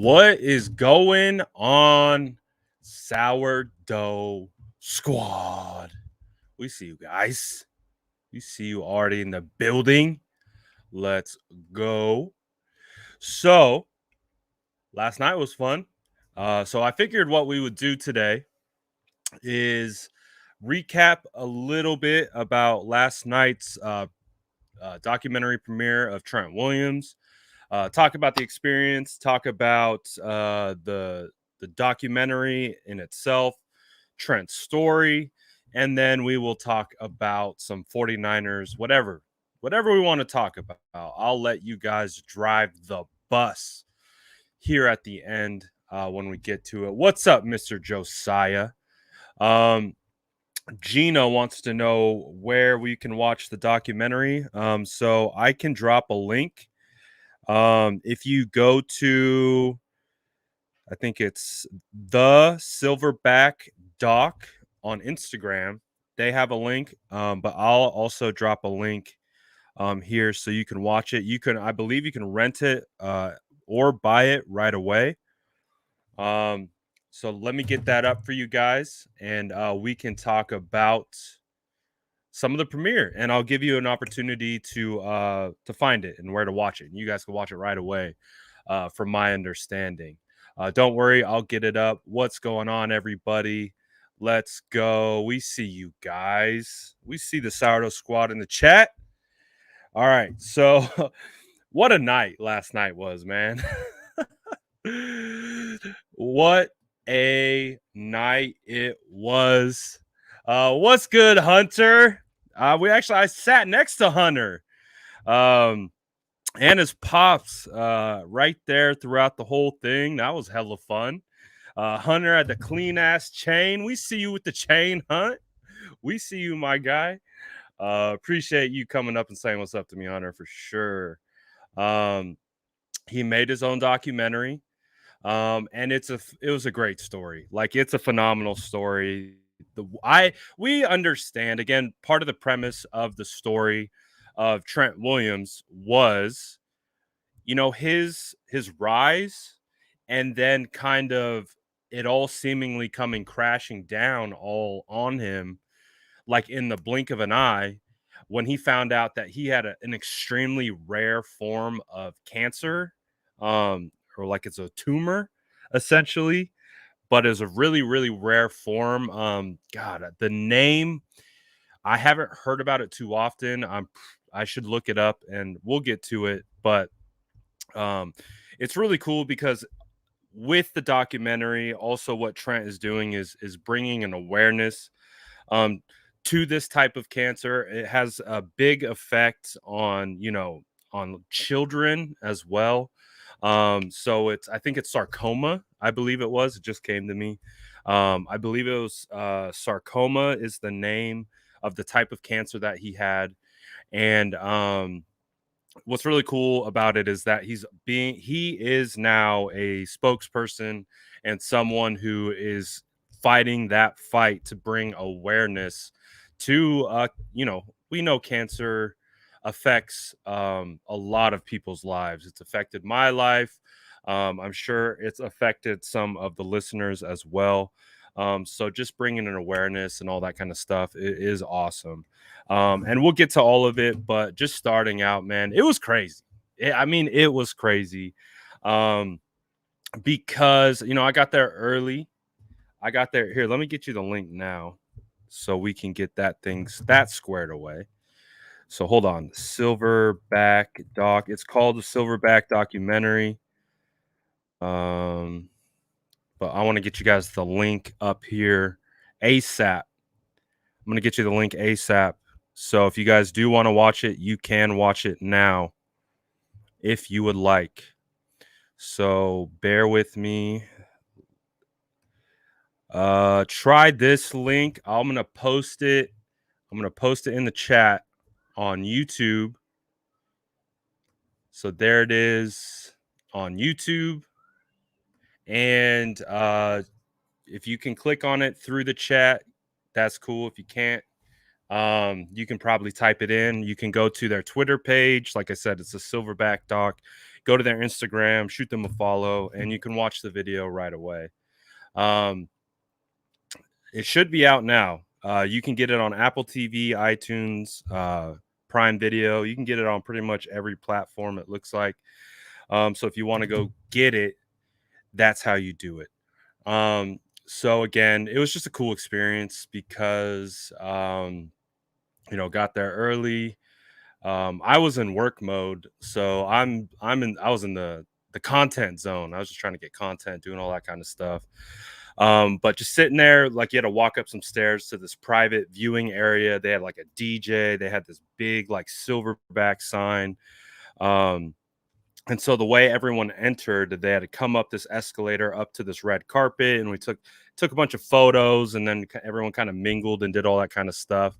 What is going on, Sourdough Squad? We see you guys. We see you already in the building. Let's go. So, last night was fun. So I figured what we would do today is recap a little bit about last night's documentary premiere of Trent Williams. Talk about the experience, talk about the documentary in itself, Trent's story, and then we will talk about some 49ers, whatever we want to talk about. I'll let you guys drive the bus here at the end when we get to it. What's up, Mr. Josiah? Gina wants to know where we can watch the documentary. So I can drop a link. If you go to, I think it's the Silverback Doc on Instagram, they have a link. But I'll also drop a link here so you can watch it. I believe you can rent it or buy it right away. So let me get that up for you guys, and we can talk about some of the premiere, and I'll give you an opportunity to find it and where to watch it. And you guys can watch it right away, from my understanding. Don't worry, I'll get it up. What's going on, everybody? Let's go. We see you guys. We see the Sourdough Squad in the chat. All right, so what a night last night was, man. What a night it was. What's good, Hunter? I sat next to Hunter. And his pops right there throughout the whole thing. That was hella fun. Hunter had the clean ass chain. We see you with the chain, Hunt. We see you, my guy. Appreciate you coming up and saying what's up to me, Hunter, for sure. He made his own documentary. And it was a great story. Like, it's a phenomenal story. We understand, again, part of the premise of the story of Trent Williams was, his rise, and then kind of it all seemingly coming crashing down all on him, like in the blink of an eye, when he found out that he had an extremely rare form of cancer, or like it's a tumor, essentially, but is a really, really rare form. God, the name, I haven't heard about it too often. I should look it up and we'll get to it. But it's really cool because with the documentary, also what Trent is doing is bringing an awareness to this type of cancer. It has a big effect on children as well. So I think it's sarcoma. I believe it was. It just came to me. I believe it was sarcoma is the name of the type of cancer that he had. And what's really cool about it is that he is now a spokesperson and someone who is fighting that fight to bring awareness to we know cancer affects a lot of people's lives. It's affected my life. I'm sure it's affected some of the listeners as well. So just bringing an awareness and all that kind of stuff is awesome. And we'll get to all of it, but just starting out, man, it was crazy. It was crazy. Because, I got there early. I got there. Here, let me get you the link now so we can get that squared away. So hold on. Silverback Doc. It's called the Silverback Documentary. But I want to get you guys the link up here ASAP. I'm going to get you the link ASAP. So if you guys do want to watch it, you can watch it now if you would like. So bear with me. Try this link. I'm going to post it. I'm going to post it in the chat on YouTube. So there it is on YouTube. And if you can click on it through the chat, that's cool. If you can't, you can probably type it in. You can go to their Twitter page. Like I said, it's a Silverback Doc. go to their Instagram, shoot them a follow, and you can watch the video right away. Um, it should be out now. You can get it on Apple TV, iTunes, Prime Video. You can get it on pretty much every platform, it looks like. So if you want to go get it, that's how you do it. So again, it was just a cool experience because got there early. I was in work mode, so I was in the content zone. I was just trying to get content, doing all that kind of stuff. But just sitting there, like you had to walk up some stairs to this private viewing area. They had like a DJ, they had this big like silverback sign. Um, and so the way everyone entered, they had to come up this escalator up to this red carpet, and we took a bunch of photos, and then everyone kind of mingled and did all that kind of stuff.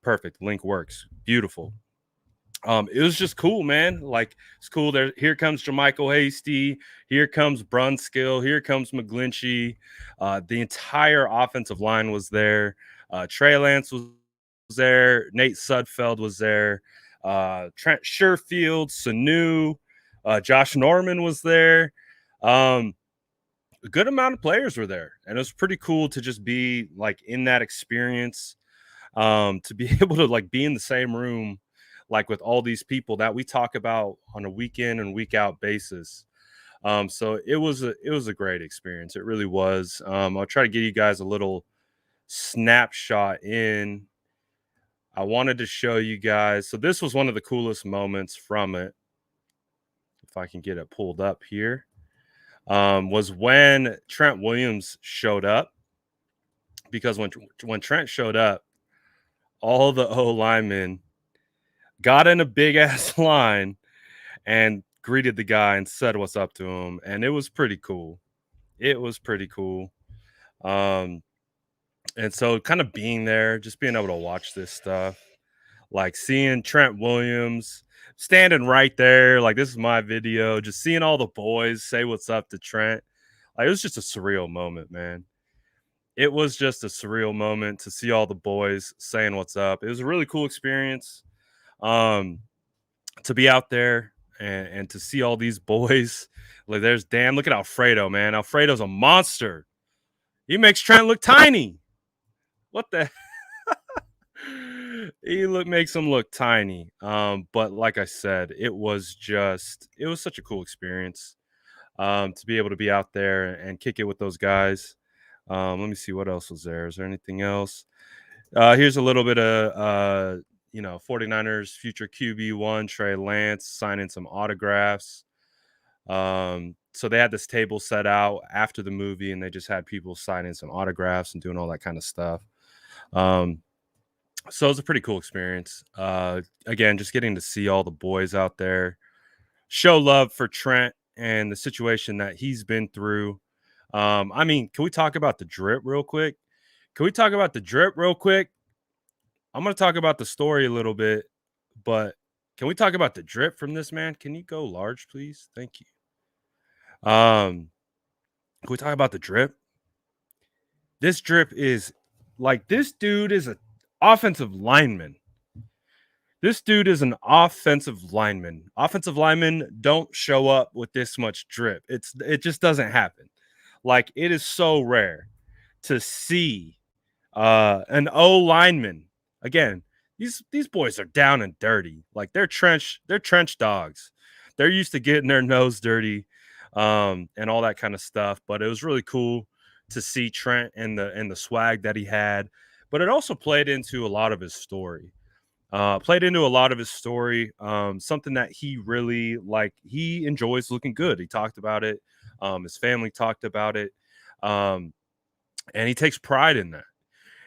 Perfect. Link works. Beautiful. It was just cool, man. Like it's cool. Here comes Jermichael Hasty. Here comes Brunskill. Here comes McGlinchey. The entire offensive line was there. Trey Lance was there. Nate Sudfeld was there. Trent Sherfield, Sanu, Josh Norman was there. A good amount of players were there, and it was pretty cool to just be like in that experience. To be able to like be in the same room like with all these people that we talk about on a week in and week out basis. So it was a great experience. It really was. I'll try to give you guys a little snapshot in. I wanted to show you guys. So this was one of the coolest moments from it. If I can get it pulled up here, was when Trent Williams showed up. Because when Trent showed up, all the O linemen got in a big ass line and greeted the guy and said what's up to him. And it was pretty cool. It was pretty cool. And so kind of being there, just being able to watch this stuff, like seeing Trent Williams standing right there, like this is my video, just seeing all the boys say what's up to Trent. Like it was just a surreal moment, man. It was just a surreal moment to see all the boys saying what's up. It was a really cool experience. To be out there and to see all these boys. Like there's Dan. Look at Alfredo, man. Alfredo's a monster. He makes Trent look tiny. What the makes him look tiny. But like I said, it was such a cool experience. To be able to be out there and kick it with those guys. Let me see what else was there. Is there anything else? Here's a little bit of 49ers future QB1 Trey Lance signing some autographs. So they had this table set out after the movie, and they just had people signing some autographs and doing all that kind of stuff. So it was a pretty cool experience. Again, just getting to see all the boys out there, show love for Trent and the situation that he's been through. I mean, can we talk about the drip real quick? I'm going to talk about the story a little bit, but can we talk about the drip from this man? Can you go large, please? Thank you. Can we talk about the drip? This drip is like, this dude is an offensive lineman. This dude is an offensive lineman. Offensive linemen don't show up with this much drip. It just doesn't happen. Like, it is so rare to see an O lineman. Again, these boys are down and dirty. Like they're trench dogs. They're used to getting their nose dirty, and all that kind of stuff. But it was really cool to see Trent and the swag that he had. But it also played into a lot of his story. Something that he really he enjoys looking good. He talked about it. His family talked about it. And he takes pride in that.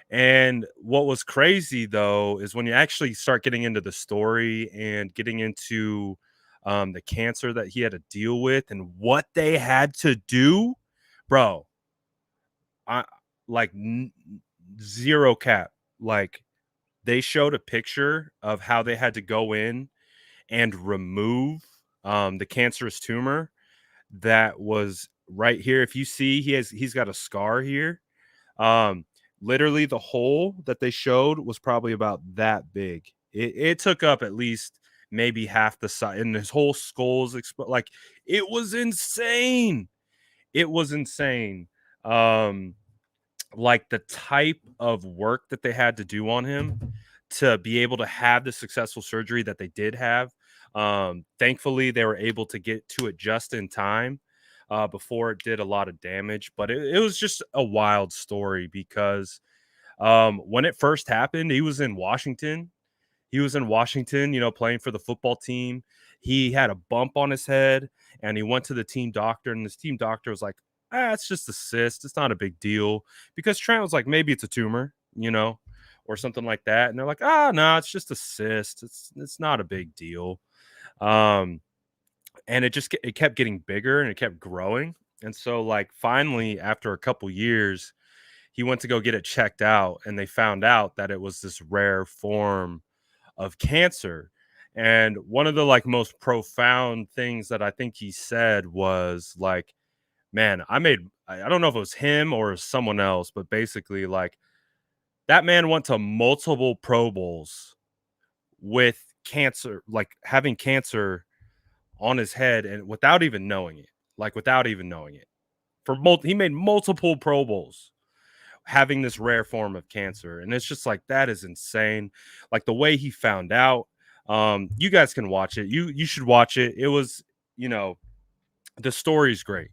And what was crazy, though, is when you actually start getting into the story and getting into the cancer that he had to deal with and what they had to do, bro, zero cap. Like, they showed a picture of how they had to go in and remove the cancerous tumor that was right here. If you see, he's got a scar here. Literally the hole that they showed was probably about that big. It took up at least maybe half the size, and his whole skull's like it was insane. It was insane. Um, like the type of work that they had to do on him to be able to have the successful surgery that they did have. Thankfully, they were able to get to it just in time before it did a lot of damage. But it was just a wild story because when it first happened, he was in Washington. He was in Washington, playing for the football team. He had a bump on his head and he went to the team doctor, and this team doctor was like, it's just a cyst. It's not a big deal. Because Trent was like, maybe it's a tumor, or something like that. And they're like, no, it's just a cyst. It's not a big deal. Um, and it kept getting bigger and it kept growing. And so like finally, after a couple years, he went to go get it checked out, and they found out that it was this rare form of cancer. And one of the like most profound things that I think he said was like, man, I don't know if it was him or someone else, but basically like that man went to multiple Pro Bowls with cancer, like having cancer on his head and without even knowing it. Like without even knowing it. He made multiple Pro Bowls having this rare form of cancer, and it's just like that is insane. Like the way he found out. You guys can watch it. You should watch it. It was, you know, the story's great.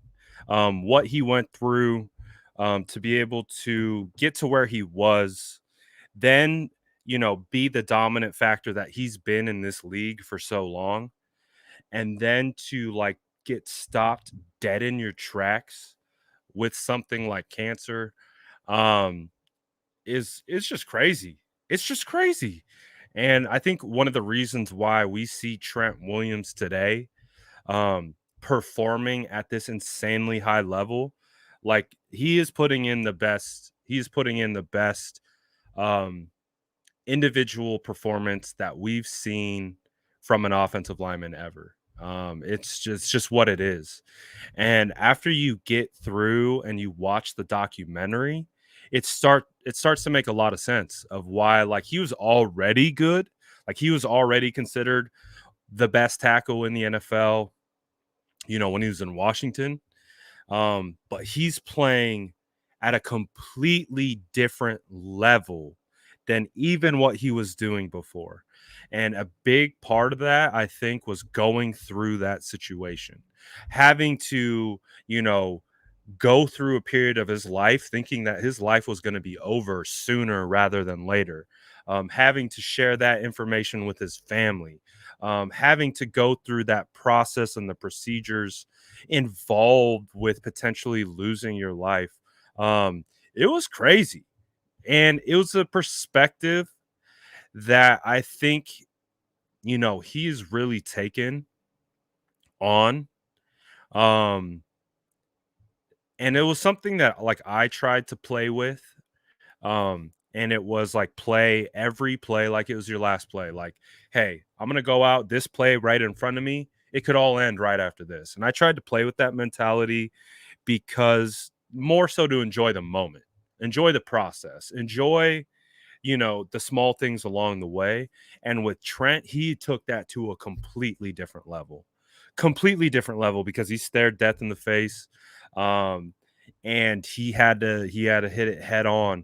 What he went through to be able to get to where he was, then be the dominant factor that he's been in this league for so long, and then to like get stopped dead in your tracks with something like cancer. Um, is just crazy. It's just crazy. And I think one of the reasons why we see Trent Williams today performing at this insanely high level, like he is putting in the best um individual performance that we've seen from an offensive lineman ever. It's just what it is. And after you get through and you watch the documentary, it starts to make a lot of sense of why like he was already good. Like he was already considered the best tackle in the NFL, when he was in Washington. But he's playing at a completely different level than even what he was doing before. And a big part of that, I think, was going through that situation, having to, go through a period of his life thinking that his life was going to be over sooner rather than later, having to share that information with his family, having to go through that process and the procedures involved with potentially losing your life. It was crazy. And it was a perspective that I think, he's really taken on. Um, and it was something that like I tried to play with. And it was like play every play like it was your last play. Like, hey, I'm gonna go out this play right in front of me. It could all end right after this. And I tried to play with that mentality because more so to enjoy the moment, enjoy the process, enjoy, the small things along the way. And with Trent, he took that to a completely different level because he stared death in the face. Um, and he had to hit it head on.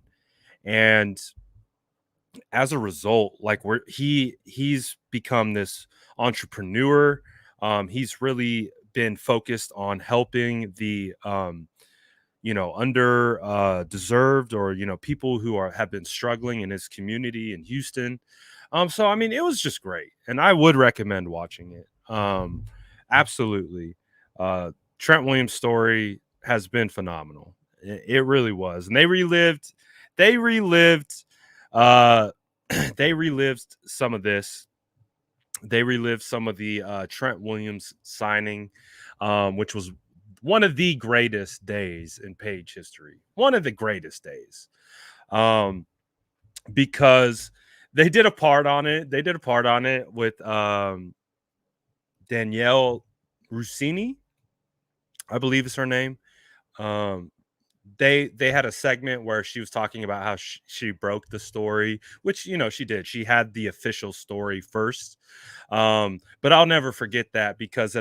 And as a result, like he's become this entrepreneur. He's really been focused on helping the under deserved, or people who have been struggling in his community in Houston. So I mean, it was just great, and I would recommend watching it. Absolutely. Trent Williams' story has been phenomenal. It really was, and they relived uh they relived some of this. They relived some of the Trent Williams signing, which was one of the greatest days in Page history. One of the greatest days. Um, because they did a part on it. They did a part on it with Danielle Rossini, I believe is her name. Um, they had a segment where she was talking about how she broke the story, which she did. She had the official story first, but I'll never forget that because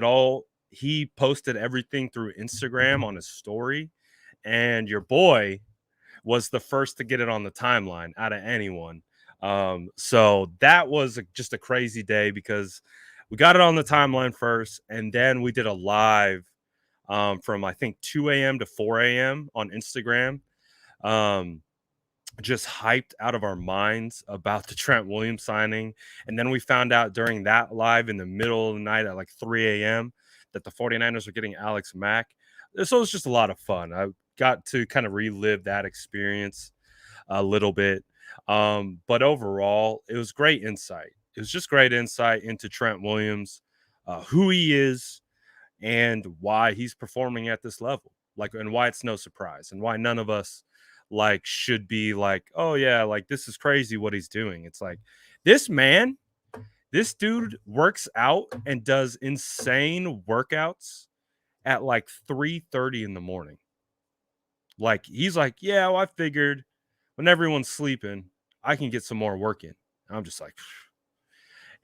he posted everything through Instagram on his story, and your boy was the first to get it on the timeline out of anyone. So that was just a crazy day because we got it on the timeline first, and then we did a live from I think 2 a.m. to 4 a.m. on Instagram. Um, just hyped out of our minds about the Trent Williams signing. And then we found out during that live in the middle of the night at like 3 a.m. that the 49ers were getting Alex Mack. So it was just a lot of fun. I got to kind of relive that experience a little bit. But overall, it was great insight. It was just great insight into Trent Williams, who he is, and why he's performing at this level. Like, and why it's no surprise, and why none of us like should be like, oh yeah, like this is crazy what he's doing. It's like this dude works out and does insane workouts at like 3:30 in the morning. Like he's like, yeah, well, I figured when everyone's sleeping, I can get some more work in. I'm just like,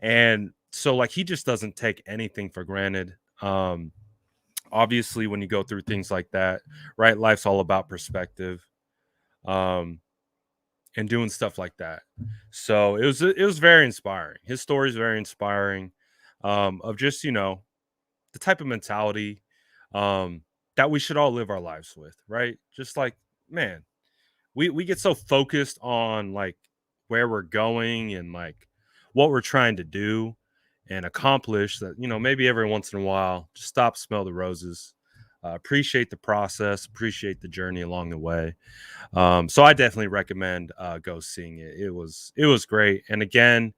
and so like he just doesn't take anything for granted. Obviously, when you go through things like that, right? Life's all about perspective, and doing stuff like that. So it was very inspiring. His story is very inspiring, of just the type of mentality um, that we should all live our lives with, right? Just like, man, we get so focused on like where we're going and like what we're trying to do and accomplish that maybe every once in a while just stop, smell the roses, appreciate the process, appreciate the journey along the way. So I definitely recommend go seeing it. It was great. And again,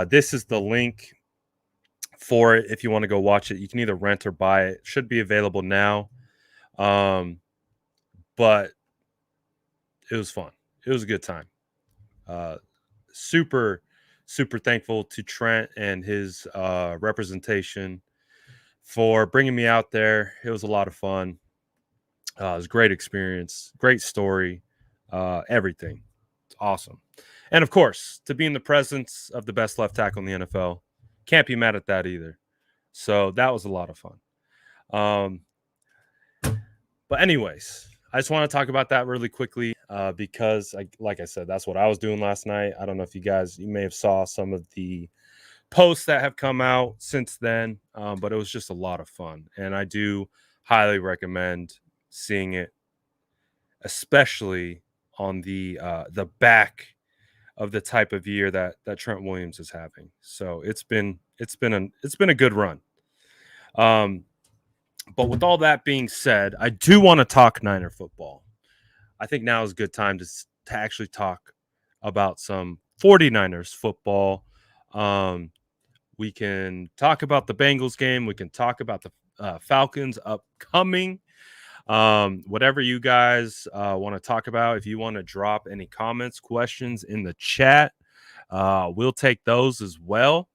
this is the link for it if you want to go watch it. You can either rent or buy it. Should be available now. But it was fun. It was a good time. Uh, super, super thankful to Trent and his representation for bringing me out there. It was a lot of fun. It was a great experience, great story, everything. It's awesome. And of course, to be in the presence of the best left tackle in the NFL, can't be mad at that either. So that was a lot of fun. Um, but anyways, I just want to talk about that really quickly because, like I said, that's what I was doing last night. I don't know if you may have saw some of the posts that have come out since then, but it was just a lot of fun, and I do highly recommend seeing it, especially on the back of the type of year that Trent Williams is having. So it's been a good run. But with all that being said, I do want to talk Niner football. I think now is a good time to actually talk about some 49ers football. We can talk about the Bengals game. We can talk about the Falcons upcoming. Whatever you guys want to talk about. If you want to drop any comments, questions in the chat, we'll take those as well.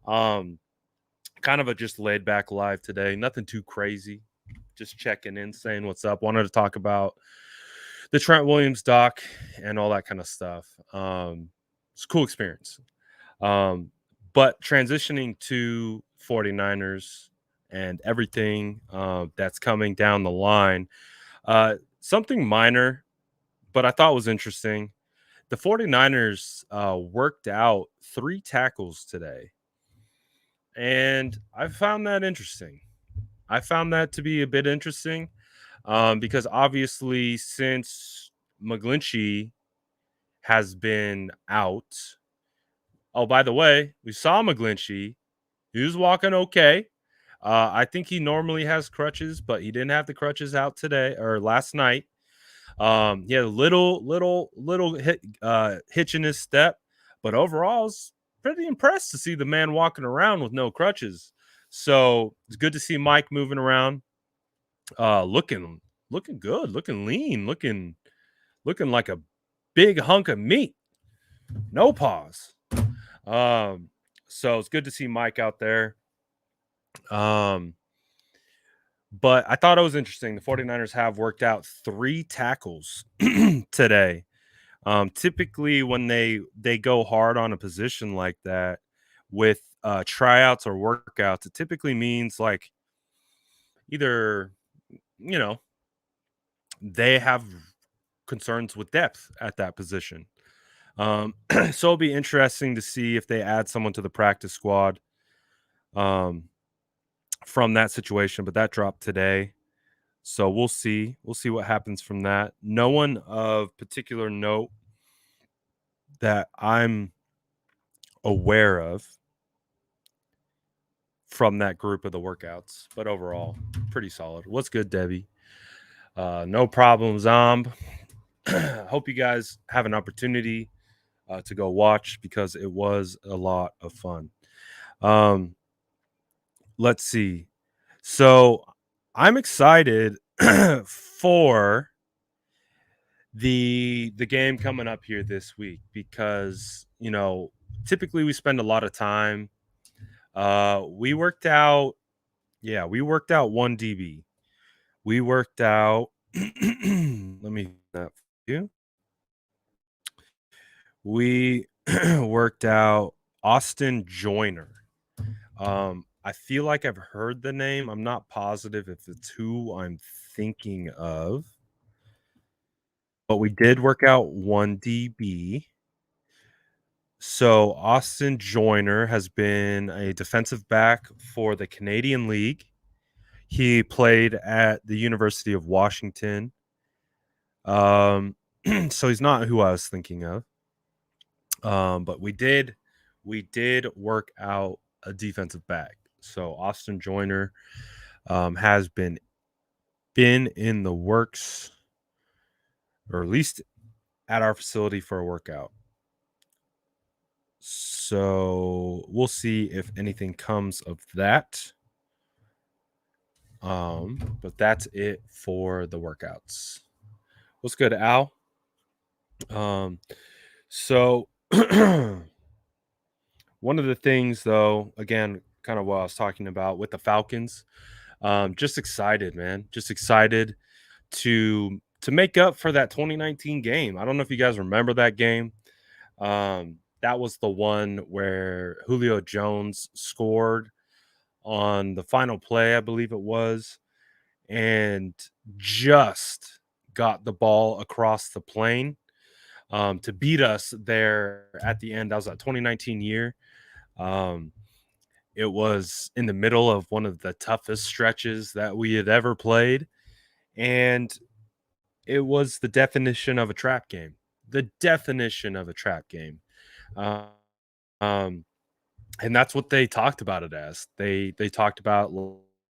Kind of a just laid back live today. Nothing too crazy. Just checking in, saying what's up. Wanted to talk about the Trent Williams doc and all that kind of stuff. It's a cool experience. But transitioning to 49ers and everything that's coming down the line, something minor, but I thought was interesting. The 49ers worked out 3 tackles today. And I found that interesting. I found that to be a bit interesting because obviously since McGlinchey has been out. Oh, by the way, we saw McGlinchey. He was walking okay. I think he normally has crutches, but he didn't have the crutches out today or last night. He had a little hitch in his step, but overall, I was pretty impressed to see the man walking around with no crutches. So it's good to see Mike moving around, looking good, looking lean, looking like a big hunk of meat. No pause. So it's good to see Mike out there. But I thought it was interesting. The 49ers have worked out 3 tackles today. Typically, when they go hard on a position like that with tryouts or workouts, it typically means like either you know they have concerns with depth at that position. So it'll be interesting to see if they add someone to the practice squad um, from that situation. But that dropped today, so we'll see. We'll see what happens from that. No one of particular note that I'm aware of from that group of the workouts, but overall, pretty solid. What's good, Debbie? No problem, Zomb. Hope you guys have an opportunity to go watch because it was a lot of fun. Um, let's see. So I'm excited for the game coming up here this week because typically we spend a lot of time. We worked out, yeah, we worked out one DB. We worked out. Let me that for you. We worked out Austin Joyner. I feel like I've heard the name. I'm not positive if it's who I'm thinking of, but we did work out one DB. So Austin Joyner has been a defensive back for the Canadian League. He played at the University of Washington. So he's not who I was thinking of. But we did work out a defensive back. So Austin Joyner has been in the works, or at least at our facility for a workout. So we'll see if anything comes of that. But that's it for the workouts. What's good, Al? So one of the things, though, again, kind of what I was talking about with the Falcons, just excited, man. Just excited to make up for that 2019 game. I don't know if you guys remember that game. That was the one where Julio Jones scored on the final play, I believe it was, and just got the ball across the plane to beat us there at the end. That was that 2019 year. Um, it was in the middle of one of the toughest stretches that we had ever played, and it was the definition of a trap game. The definition of a trap game. Uh, um, and that's what they talked about it as. They talked about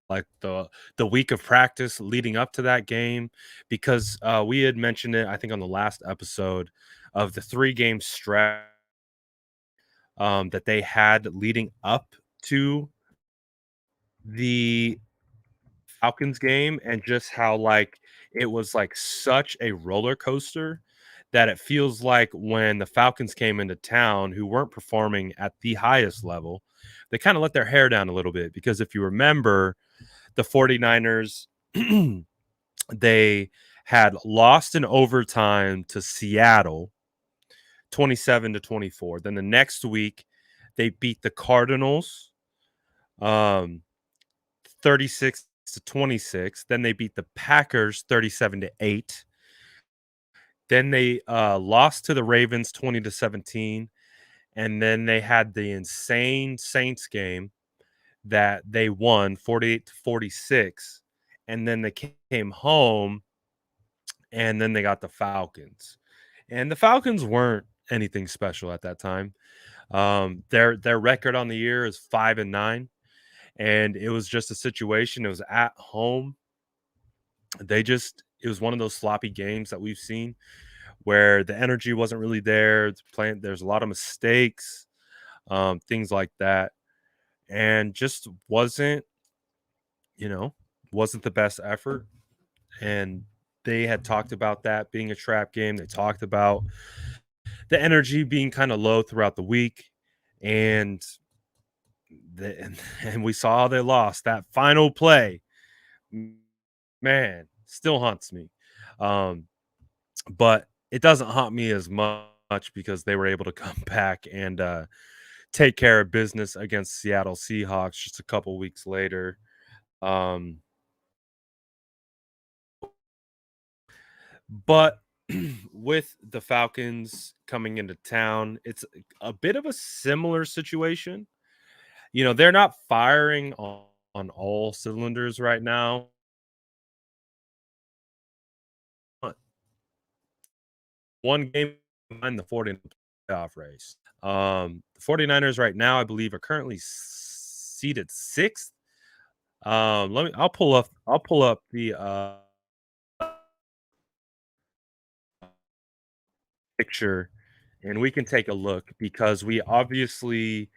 like the week of practice leading up to that game because we had mentioned it, I think, on the last episode of the 3-game stretch that they had leading up to the Falcons game, and just how like it was like such a roller coaster that it feels like when the Falcons came into town, who weren't performing at the highest level, they kind of let their hair down a little bit because if you remember, the 49ers they had lost in overtime to Seattle 27-24. Then the next week they beat the Cardinals 36-26. Then they beat the Packers 37-8. Then they lost to the Ravens 20-17. And then they had the insane Saints game that they won 48-46. And then they came home and then they got the Falcons. And the Falcons weren't anything special at that time. Their record on the year is 5-9. And it was just a situation. It was at home. It was one of those sloppy games that we've seen where the energy wasn't really there. There's a lot of mistakes, things like that, and just you know, wasn't the best effort. And they had talked about that being a trap game. They talked about the energy being kind of low throughout the week, and and we saw how they lost that final play man, still haunts me. Um, but it doesn't haunt me as much because they were able to come back and take care of business against Seattle Seahawks just a couple weeks later. Um, but with the Falcons coming into town, it's a bit of a similar situation. They're not firing on all cylinders right now. But one game behind the 40 playoff race. The 49ers right now, I believe, are currently seated sixth. I'll pull up the picture and we can take a look because we obviously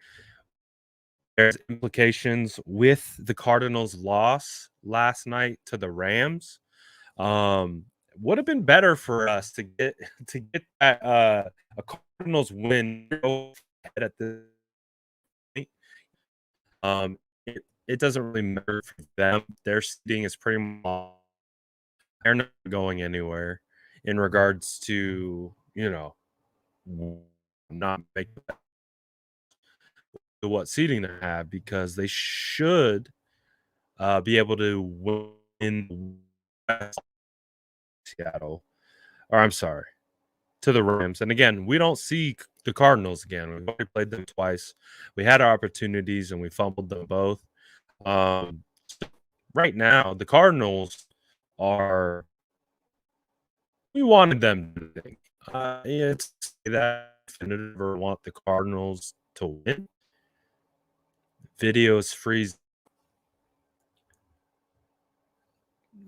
there's implications with the Cardinals' loss last night to the Rams. Um, would have been better for us to get that a Cardinals win at this point. It doesn't really matter for them. Their seeding is pretty much they're not going anywhere in regards to not making what seeding they have because they should be able to win Seattle. Or I'm sorry, to the Rams. And again, we don't see the Cardinals again. We've already played them twice. We had our opportunities and we fumbled them both. Um, right now, the Cardinals are we wanted them to think. It's that I never want the Cardinals to win. Videos freeze.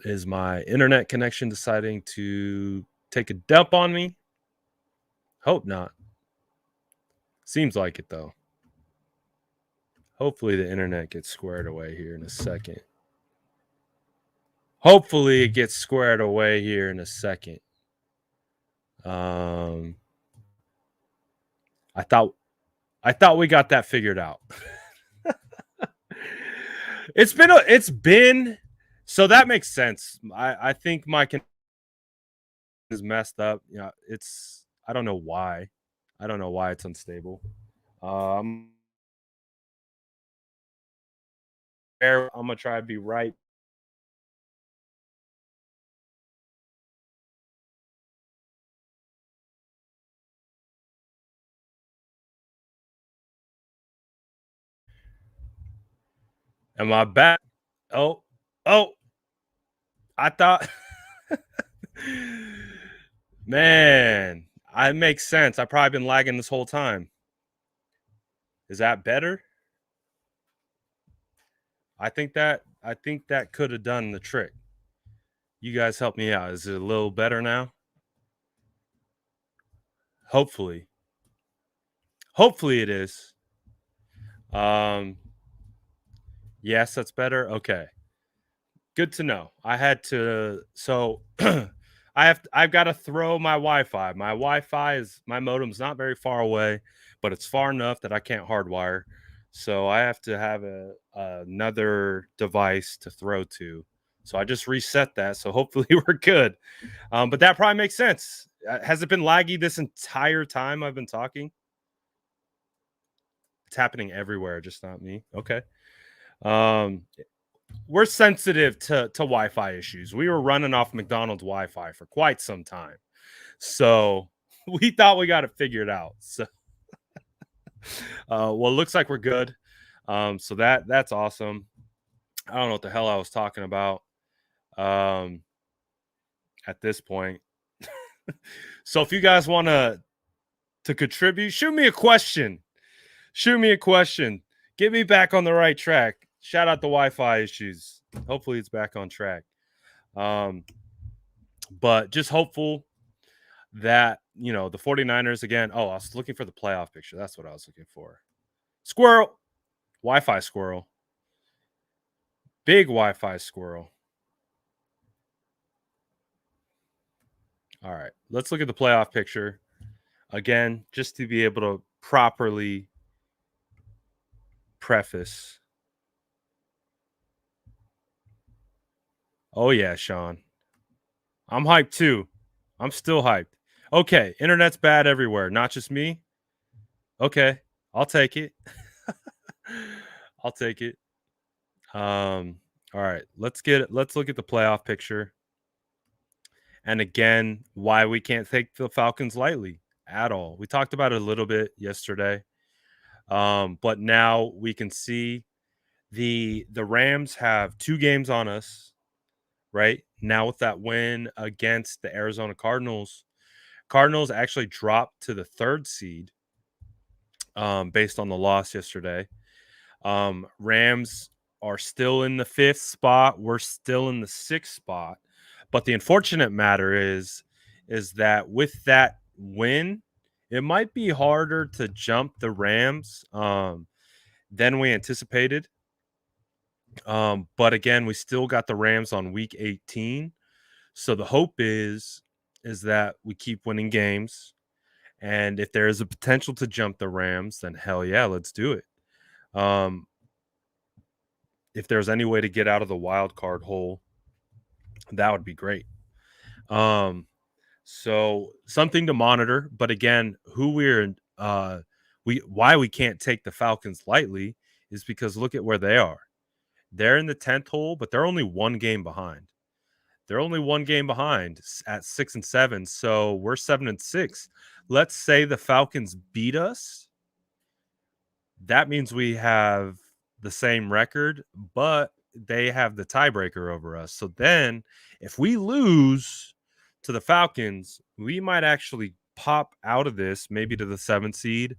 Is my internet connection deciding to take a dump on me? Hope not. Seems like it though. Hopefully the internet gets squared away here in a second. Hopefully it gets squared away here in a second. I thought we got that figured out. It's been so that makes sense. I think my connection is messed up. It's I don't know why. I don't know why it's unstable. Um I'm gonna try to be right. Am I back? Oh, oh, I thought man, it makes sense. I've probably been lagging this whole time. Is that better? I think that could have done the trick. You guys help me out. Is it a little better now? Hopefully. Hopefully it is. Um yes, that's better. Okay. Good to know. I had to so I've got to throw my Wi-Fi. My Wi-Fi is my modem's not very far away, but it's far enough that I can't hardwire. So I have to have another device to throw to. So I just reset that. So hopefully we're good. But that probably makes sense. Has it been laggy this entire time I've been talking? It's happening everywhere, just not me. Okay. Um, we're sensitive to Wi-Fi issues. We were running off McDonald's Wi-Fi for quite some time, so we thought we got it figured out. So, well, it looks like we're good. So that's awesome. I don't know what the hell I was talking about. Um, at this point, so if you guys want to contribute, shoot me a question. Shoot me a question. Get me back on the right track. Shout out the Wi-Fi issues. Hopefully, it's back on track. Um, but just hopeful that the 49ers again. Oh, I was looking for the playoff picture. That's what I was looking for. Squirrel. Wi-Fi squirrel. Big Wi-Fi squirrel. All right. Let's look at the playoff picture again, just to be able to properly preface. Oh yeah, Sean. I'm hyped too. I'm still hyped. Okay, internet's bad everywhere, not just me. Okay, I'll take it. I'll take it. All right, let's look at the playoff picture. And again, why we can't take the Falcons lightly at all. We talked about it a little bit yesterday. But now we can see the Rams have 2 games on us, right? Now with that win against the Arizona Cardinals, Cardinals actually dropped to the 3rd seed based on the loss yesterday. Rams are still in the 5th spot. We're still in the 6th spot. But the unfortunate matter is that with that win, it might be harder to jump the Rams than we anticipated. But again, we still got the Rams on week 18. So the hope is that we keep winning games. And if there is a potential to jump the Rams, then hell yeah, let's do it. Um, if there's any way to get out of the wild card hole, that would be great. So something to monitor. But again, why we can't take the Falcons lightly is because look at where they are. They're in the 10th hole, but they're only 1 game behind. They're only 1 game behind at 6-7. So we're 7-6. Let's say the Falcons beat us. That means we have the same record, but they have the tiebreaker over us. So then if we lose to the Falcons, we might actually pop out of this, maybe to the 7th seed,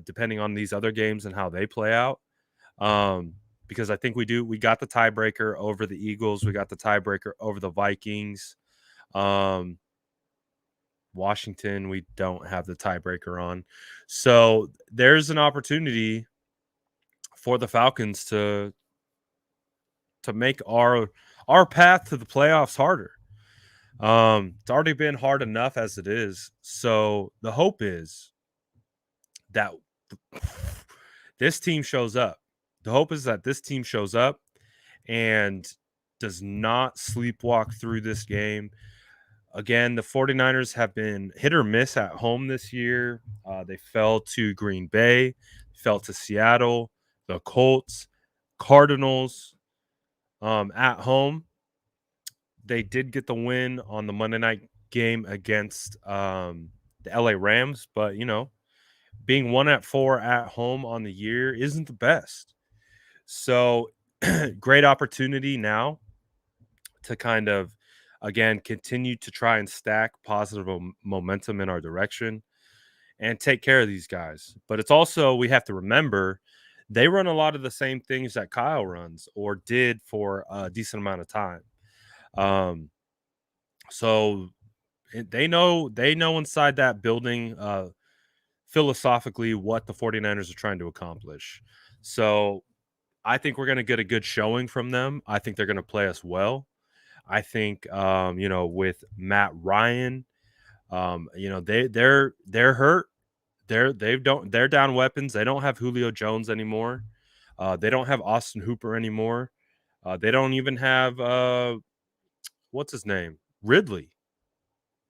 depending on these other games and how they play out. Because I think we got the tiebreaker over the Eagles. We got the tiebreaker over the Vikings. Washington, we don't have the tiebreaker on. So there's an opportunity for the Falcons to make our path to the playoffs harder. It's already been hard enough as it is. So the hope is that this team shows up. The hope is that this team shows up and does not sleepwalk through this game. Again, the 49ers have been hit or miss at home this year. They fell to Green Bay, fell to Seattle, the Colts, Cardinals at home. They did get the win on the Monday night game against the LA Rams, but being 1-4 at home on the year isn't the best. So great opportunity now to kind of, again, continue to try and stack positive momentum in our direction and take care of these guys. But it's also, we have to remember, they run a lot of the same things that Kyle runs or did for a decent amount of time. So they know inside that building philosophically what the 49ers are trying to accomplish. So I think we're going to get a good showing from them. I think they're going to play us well. I think with Matt Ryan, they're hurt. They're down weapons. They don't have Julio Jones anymore. They don't have Austin Hooper anymore. They don't even have what's his name? Ridley.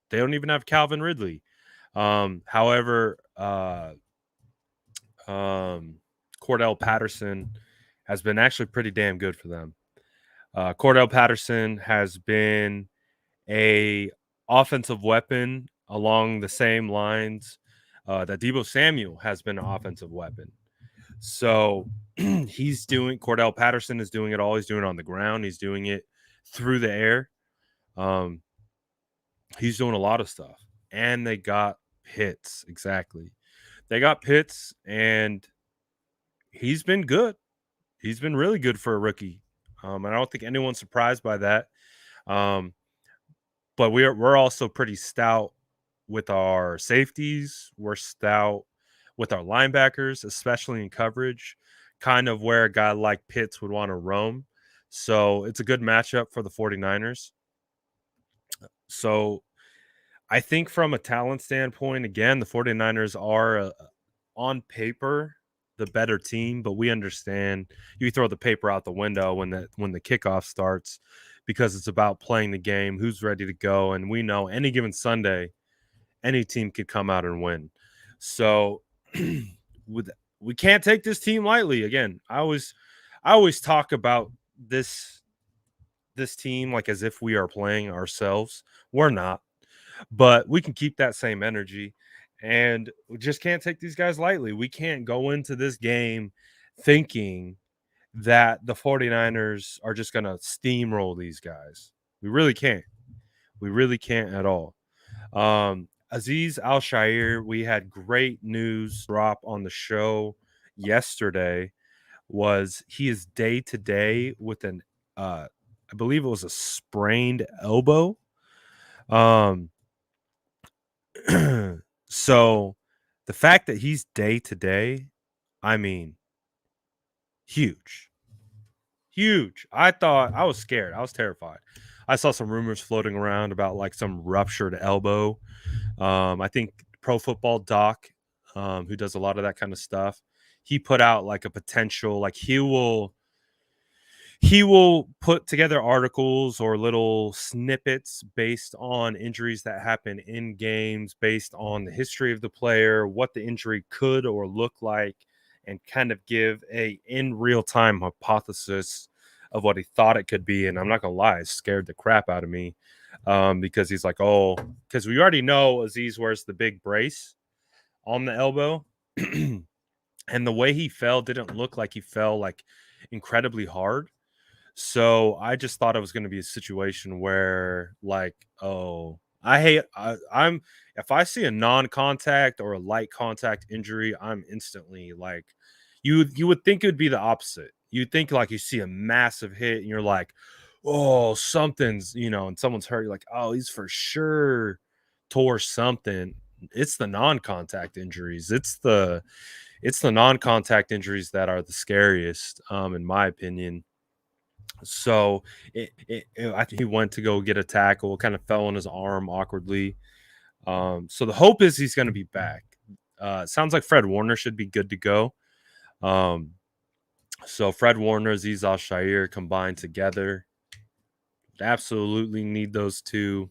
They don't even have Calvin Ridley. However, Cordell Patterson has been actually pretty damn good for them. Cordell Patterson has been a offensive weapon along the same lines that Deebo Samuel has been an offensive weapon. So Cordell Patterson is doing it all. He's doing it on the ground. He's doing it through the air. He's doing a lot of stuff. And they got Pitts. Exactly. They got Pitts, and he's been good. He's been really good for a rookie. And I don't think anyone's surprised by that. But we're also pretty stout with our safeties. We're stout with our linebackers, especially in coverage, kind of where a guy like Pitts would want to roam. So it's a good matchup for the 49ers. So I think from a talent standpoint, again, the 49ers are on paper the better team, but we understand you throw the paper out the window when the kickoff starts because it's about playing the game, who's ready to go, and we know any given Sunday, any team could come out and win. So with we can't take this team lightly. Again, I always talk about this team like as if we are playing ourselves. We're not, but we can keep that same energy, and we just can't take these guys lightly. We can't go into this game thinking that the 49ers are just going to steamroll these guys. We really can't. We really can't at all. Aziz Al-Shair, we had great news drop on the show yesterday. Was he is day to day with an I believe it was a sprained elbow. Um so the fact that he's day to day, I mean, huge. Huge. I was scared. I was terrified. I saw some rumors floating around about like some ruptured elbow. I think Pro Football Doc, who does a lot of that kind of stuff, he put out like a potential, like he will put together articles or little snippets based on injuries that happen in games, based on the history of the player, what the injury could or look like, and kind of give a in real time hypothesis of what he thought it could be. And I'm not gonna lie, it scared the crap out of me, because he's like, oh, because we already know Aziz wears the big brace on the elbow. And the way he fell didn't look like he fell like incredibly hard. So I just thought it was going to be a situation where, like, oh, I'm if I see a non-contact or a light contact injury, I'm instantly like, you would think it would be the opposite. You'd think like you see a massive hit and you're like, oh, something's, and someone's hurt. You're like, oh, he's for sure tore something. It's the non-contact injuries. It's the non-contact injuries that are the scariest, in my opinion. So I think he went to go get a tackle, kind of fell on his arm awkwardly. So the hope is he's going to be back. Sounds like Fred Warner should be good to go. Um, so Fred Warner, Aziz Al-Shair combined together. Absolutely need those two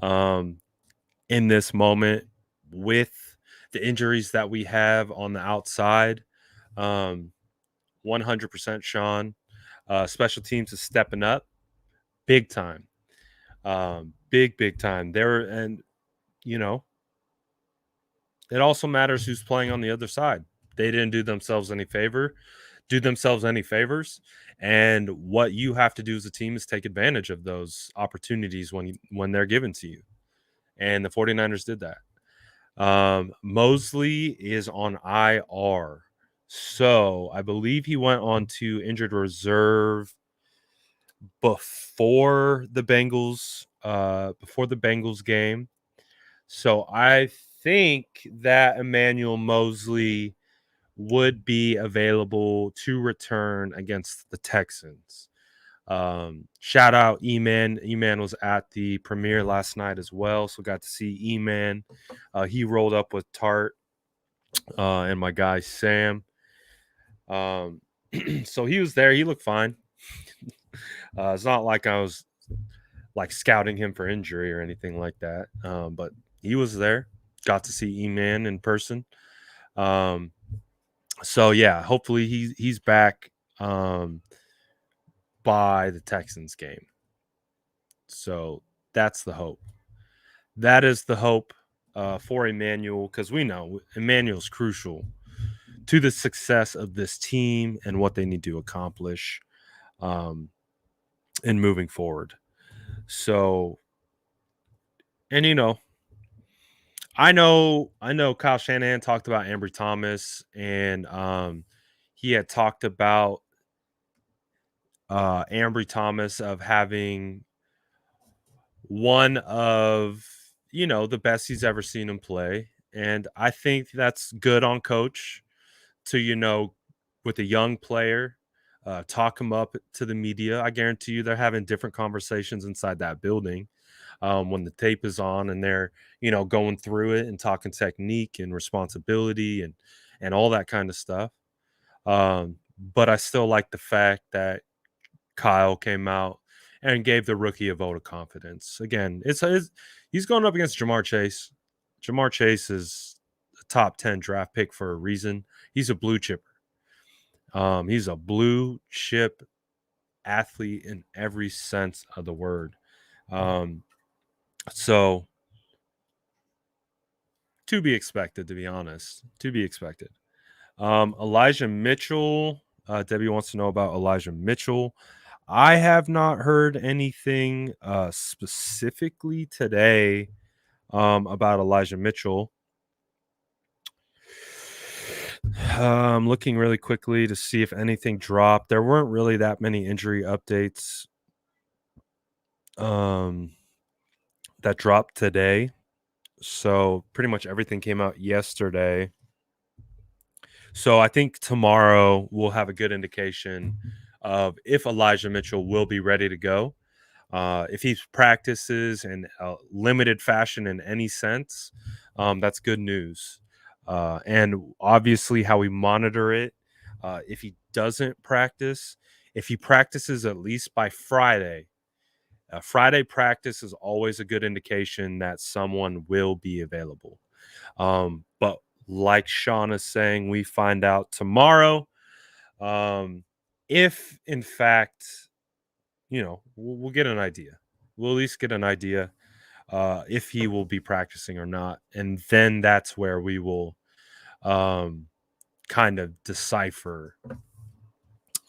in this moment with the injuries that we have on the outside. 100% Sean. Special teams is stepping up big time. Big time. And you know, it also matters who's playing on the other side. They didn't do themselves any favors. And what you have to do as a team is take advantage of those opportunities when they're given to you. And the 49ers did that. Mosley is on IR. So I believe he went on to injured reserve before the Bengals game. So I think that Emmanuel Mosley would be available to return against the Texans. Shout out E-Man. E-Man was at the premiere last night as well, so got to see E-Man. He rolled up with Tart and my guy Sam. So he was there. He looked fine. It's not like I was like scouting him for injury or anything like that. But he was there. Got to see E-Man in person. So yeah, hopefully he's back by the Texans game. So that's the hope. That is the hope for Emmanuel, because we know Emmanuel's crucial to the success of this team and what they need to accomplish in moving forward. So, and I know Kyle Shanahan talked about Ambry Thomas, and he had talked about Ambry Thomas of having one of the best he's ever seen him play. And I think that's good on coach to with a young player, talk him up to the media. I guarantee you they're having different conversations inside that building when the tape is on and they're going through it and talking technique and responsibility and all that kind of stuff. But I still like the fact that Kyle came out and gave the rookie a vote of confidence. Again, he's going up against Jamar Chase. Jamar Chase is a top 10 draft pick for a reason. He's a blue chipper. He's a blue chip athlete in every sense of the word. So to be expected, to be honest, to be expected. Elijah Mitchell. Debbie wants to know about Elijah Mitchell. I have not heard anything specifically today about Elijah Mitchell. I'm looking really quickly to see if anything dropped. There weren't really that many injury updates that dropped today. So pretty much everything came out yesterday. So I think tomorrow we'll have a good indication of if Elijah Mitchell will be ready to go. If he practices in a limited fashion in any sense, that's good news. And obviously, how we monitor it, if he doesn't practice, if he practices at least by Friday, Friday practice is always a good indication that someone will be available. But like Sean is saying, we find out tomorrow if, in fact, we'll get an idea. We'll at least get an idea if he will be practicing or not. And then that's where we will kind of decipher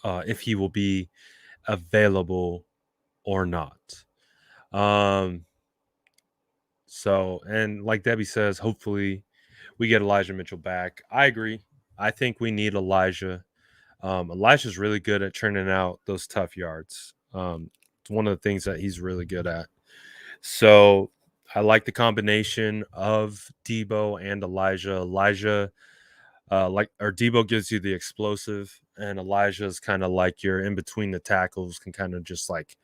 if he will be available or not. So, and like Debbie says, hopefully we get Elijah Mitchell back. I agree. I think we need Elijah. Elijah's really good at churning out those tough yards. It's one of the things that he's really good at. So I like the combination of Debo and Elijah. Debo gives you the explosive, and Elijah is kind of like you're in between the tackles, can kind of just like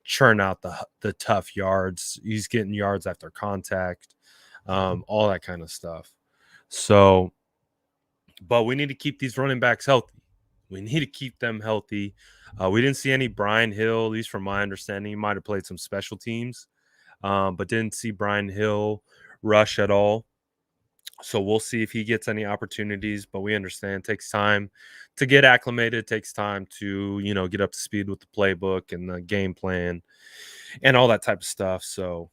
churn out the tough yards. He's getting yards after contact, all that kind of stuff. So, but we need to keep these running backs healthy. We need to keep them healthy. We didn't see any Brian Hill, at least from my understanding. He might have played some special teams, but didn't see Brian Hill rush at all. So we'll see if he gets any opportunities, but we understand it takes time to get acclimated. It takes time to, get up to speed with the playbook and the game plan and all that type of stuff. So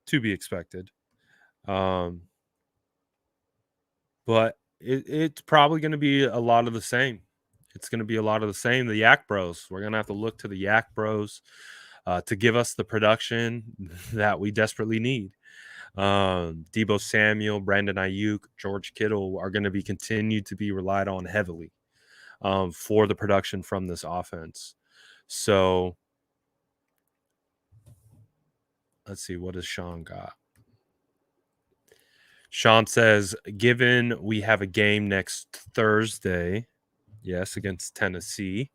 to be expected. But it's probably going to be a lot of the same. It's going to be a lot of the same. The Yak Bros. We're going to have to look to the Yak Bros to give us the production that we desperately need. Debo Samuel, Brandon Ayuk, George Kittle are going to be continued to be relied on heavily for the production from this offense. So let's see, what does Sean got? Sean says, given we have a game next Thursday, yes, against Tennessee,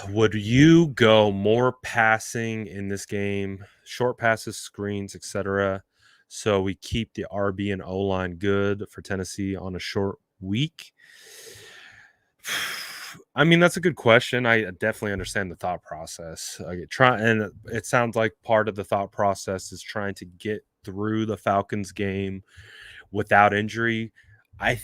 would you go more passing in this game, short passes, screens, etc., so we keep the RB and O-line good for Tennessee on a short week? I mean, that's a good question. I definitely understand the thought process. And it sounds like part of the thought process is trying to get through the Falcons game without injury. I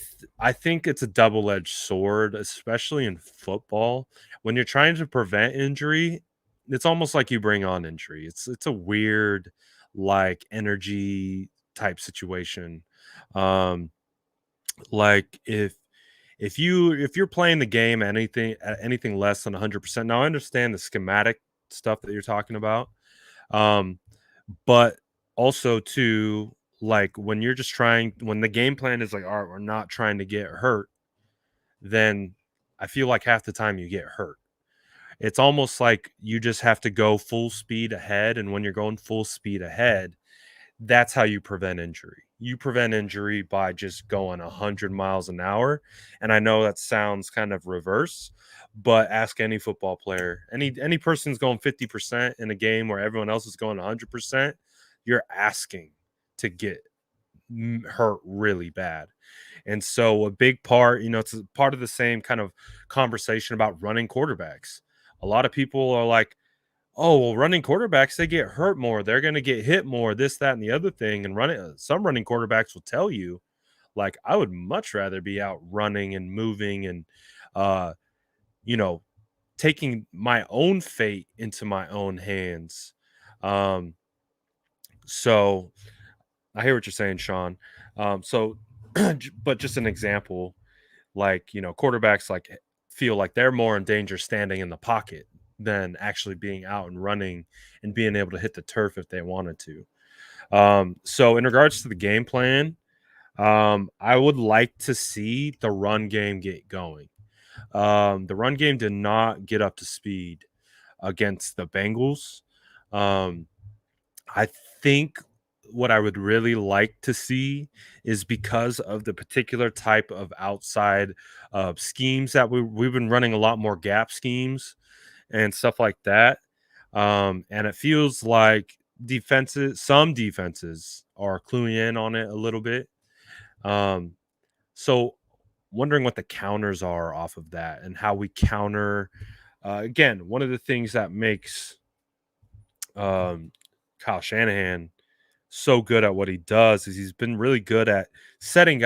think it's a double-edged sword, especially in football. When you're trying to prevent injury, it's almost like you bring on injury. It's a weird, like, energy type situation. Like if you're playing the game at anything less than 100%. Now I understand the schematic stuff that you're talking about, but also too, like when the game plan is like, all right, we're not trying to get hurt, then I feel like half the time you get hurt. It's almost like you just have to go full speed ahead, and when you're going full speed ahead, that's how you prevent injury. You prevent injury by just going 100 miles an hour. And I know that sounds kind of reverse, but ask any football player. Any person's going 50% in a game where everyone else is going 100%, you're asking to get hurt really bad. And so a big part, it's a part of the same kind of conversation about running quarterbacks. A lot of people are like, oh, well, running quarterbacks, they get hurt more. They're going to get hit more, this, that, and the other thing. And some running quarterbacks will tell you, like, I would much rather be out running and moving and, uh, you know, taking my own fate into my own hands. Um, so I hear what you're saying, Sean. So, but just an example, like, quarterbacks feel like they're more in danger standing in the pocket than actually being out and running and being able to hit the turf if they wanted to. So in regards to the game plan, I would like to see the run game get going. The run game did not get up to speed against the Bengals. Um, I think what I would really like to see is, because of the particular type of outside schemes that we've been running, a lot more gap schemes and stuff like that. And it feels like some defenses are cluing in on it a little bit. So wondering what the counters are off of that and how we counter. Again, one of the things that makes um, Kyle Shanahan so good at what he does is he's been really good at setting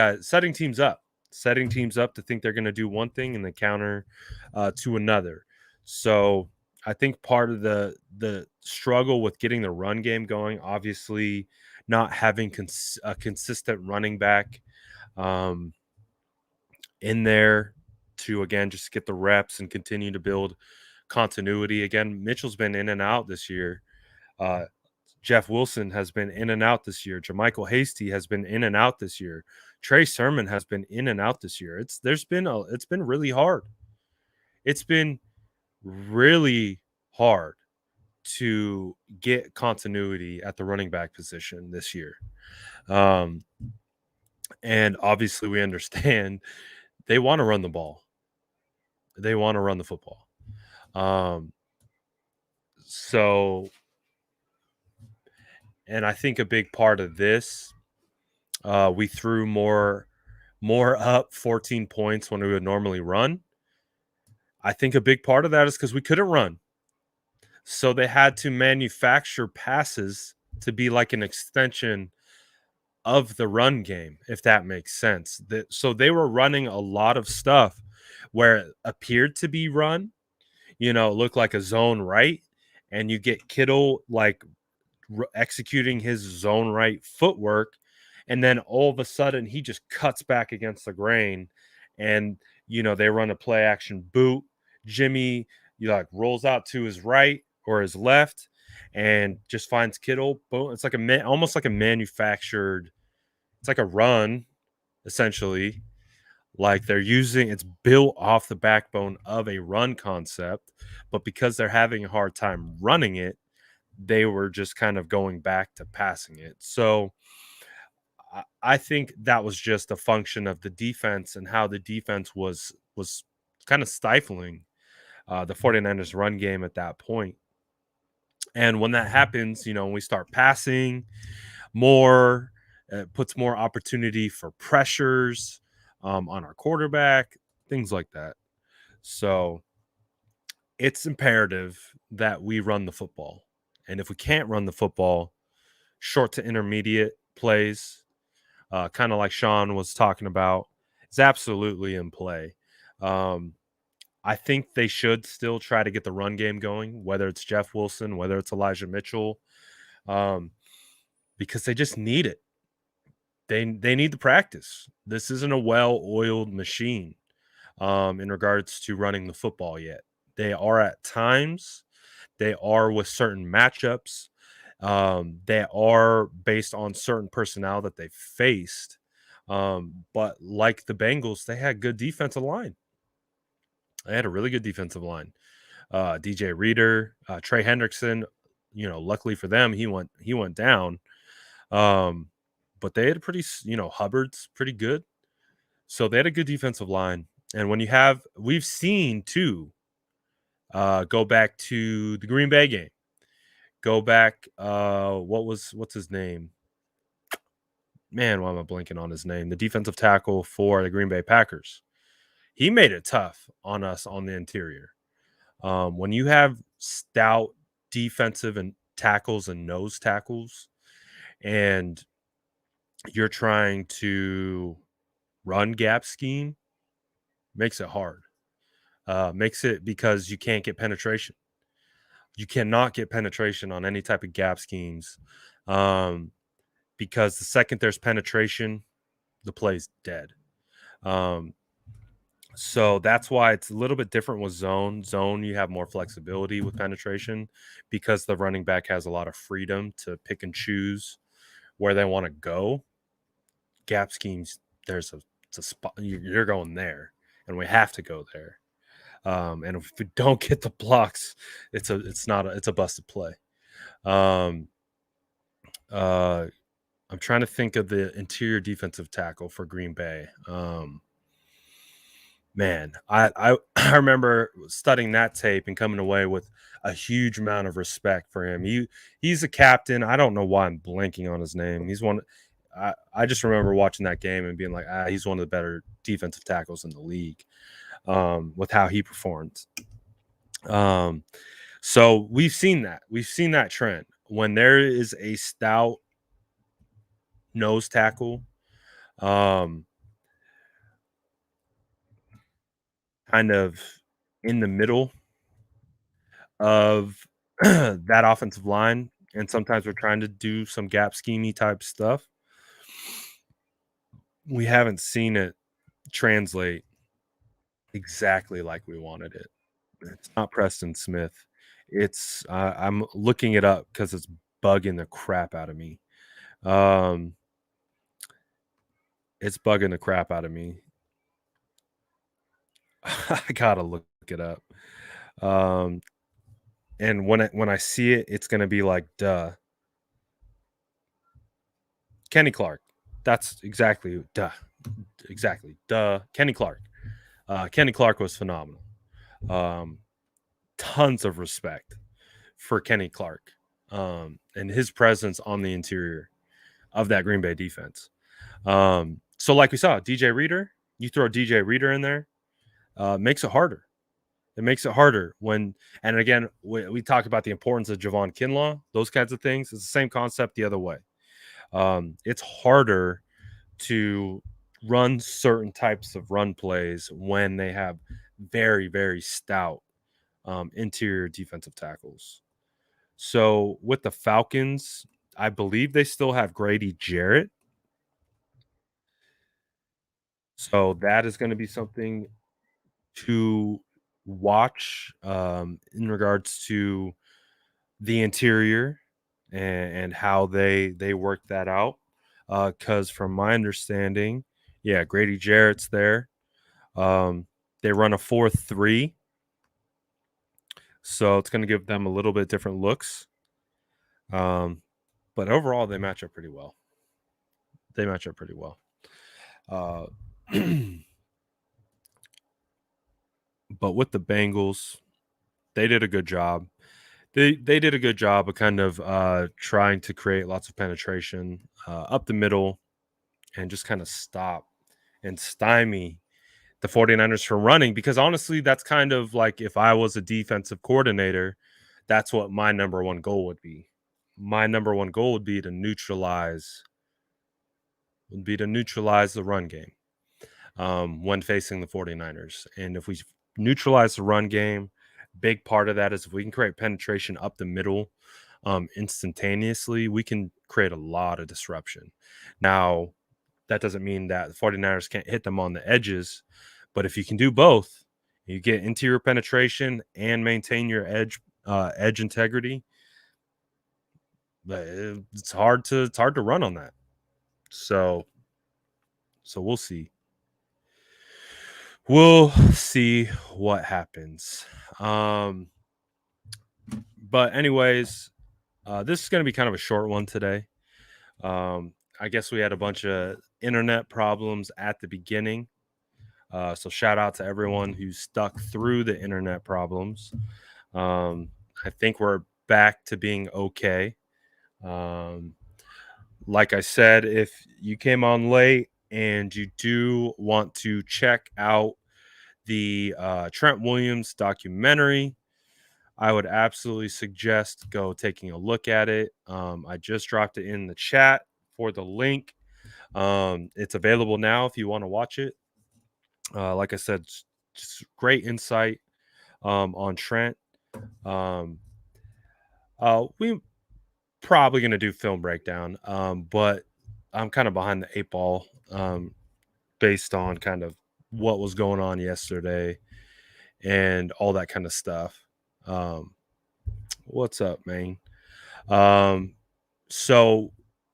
teams up to think they're going to do one thing and then counter to another. So I think part of the struggle with getting the run game going, obviously not having a consistent running back um, in there to, again, just get the reps and continue to build continuity. Again, Mitchell's been in and out this year. Jeff Wilson has been in and out this year. Jermichael Hasty has been in and out this year. Trey Sermon has been in and out this year. It's been really hard. It's been really hard to get continuity at the running back position this year. And obviously we understand they want to run the ball. They want to run the football. So, and I think a big part of this, we threw more up 14 points when we would normally run. I think a big part of that is because we couldn't run. So they had to manufacture passes to be like an extension of the run game, if that makes sense. So they were running a lot of stuff where it appeared to be run, looked like a zone right, and you get Kittle like executing his zone right footwork, and then all of a sudden he just cuts back against the grain, and they run a play action boot. Jimmy rolls out to his right or his left and just finds Kittle. Boom. It's like almost like a manufactured. It's like a run, essentially. Like it's built off the backbone of a run concept, but because they're having a hard time running it, they were just kind of going back to passing it. So I think that was just a function of the defense and how the defense was kind of stifling the 49ers run game at that point. And when that happens, when we start passing more, it puts more opportunity for pressures on our quarterback, things like that. So it's imperative that we run the football. And if we can't run the football, short to intermediate plays, kind of like Sean was talking about, is absolutely in play. I think they should still try to get the run game going, whether it's Jeff Wilson, whether it's Elijah Mitchell, because they just need it. They need the practice. This isn't a well-oiled machine in regards to running the football yet. They are at times. They are with certain matchups. They are based on certain personnel that they faced. But like the Bengals, they had good defensive line. They had a really good defensive line. DJ Reader, Trey Hendrickson, luckily for them, he went down. But they had Hubbard's pretty good. So they had a good defensive line. And when we've seen too, go back to the Green Bay game. Go back, what's his name? man, why am I blanking on his name? The defensive tackle for the Green Bay Packers. He made it tough on us on the interior. When you have stout defensive and tackles and nose tackles, and you're trying to run gap scheme, makes it hard. Makes it because you can't get penetration. You cannot get penetration on any type of gap schemes, because the second there's penetration, the play's dead. So that's why it's a little bit different with zone. Zone, you have more flexibility with penetration because the running back has a lot of freedom to pick and choose where they want to go. Gap schemes, it's a spot you're going there, and we have to go there. And if we don't get the blocks, it's a busted play. Um, I'm trying to think of the interior defensive tackle for Green Bay. Man, I remember studying that tape and coming away with a huge amount of respect for him. He's a captain. I don't know why I'm blanking on his name. He's one. I just remember watching that game and being like, he's one of the better defensive tackles in the league, with how he performed. So we've seen that. We've seen that trend. When there is a stout nose tackle, kind of in the middle of that offensive line, and sometimes we're trying to do some gap schemey type stuff. We haven't seen it translate exactly like we wanted it. It's not Preston Smith. It's I'm looking it up because it's bugging the crap out of me. It's bugging the crap out of me. I gotta look it up. And when I see it, it's gonna be like, duh. Kenny Clark. That's exactly duh. Exactly. Duh. Kenny Clark. Kenny Clark was phenomenal. Tons of respect for Kenny Clark, and his presence on the interior of that Green Bay defense. So like we saw, DJ Reader, you throw DJ Reader in there, makes it harder. It makes it harder when, and again, we talk about the importance of Javon Kinlaw, those kinds of things. It's the same concept the other way. It's harder to run certain types of run plays when they have very, very stout interior defensive tackles. So with the Falcons, I believe they still have Grady Jarrett. So that is going to be something to watch, in regards to the interior and how they work that out. Because from my understanding, yeah, Grady Jarrett's there. They run a 4-3, so it's going to give them a little bit different looks. But overall, they match up pretty well. They match up pretty well. But with the Bengals, they did a good job. They did a good job of kind of trying to create lots of penetration up the middle and just kind of stop and stymie the 49ers from running, because honestly, that's kind of like if I was a defensive coordinator, that's what my number one goal would be. My number one goal would be to neutralize the run game when facing the 49ers. And if we neutralize the run game, big part of that is if we can create penetration up the middle instantaneously, we can create a lot of disruption. Now, that doesn't mean that the 49ers can't hit them on the edges, but if you can do both, you get interior penetration and maintain your edge integrity, it's hard to run on that. So we'll see. We'll see what happens. But anyways, this is going to be kind of a short one today. I guess we had a bunch of internet problems at the beginning. So shout out to everyone who stuck through the internet problems. I think we're back to being okay. Like I said, if you came on late and you do want to check out the Trent Williams documentary, I would absolutely suggest go taking a look at it. I just dropped it in the chat for the link. It's available now if you want to watch it. Like I said, just great insight on Trent. Um, we probably going to do film breakdown, but I'm kind of behind the eight ball based on kind of what was going on yesterday and all that kind of stuff. Um, what's up, man? Um, so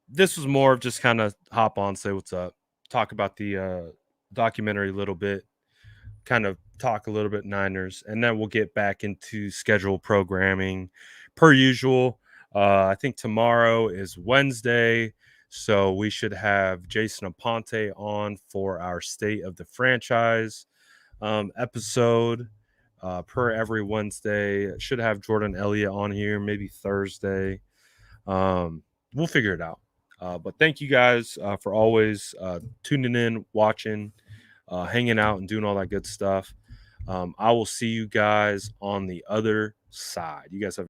this was more of just kind of hop on, say what's up, talk about the documentary a little bit, kind of talk a little bit Niners, and then we'll get back into scheduled programming per usual. I think tomorrow is Wednesday, so we should have Jason Aponte on for our State of the Franchise episode per every Wednesday. Should have Jordan Elliott on here, maybe Thursday. We'll figure it out. But thank you guys for always tuning in, watching, hanging out, and doing all that good stuff. I will see you guys on the other side. You guys have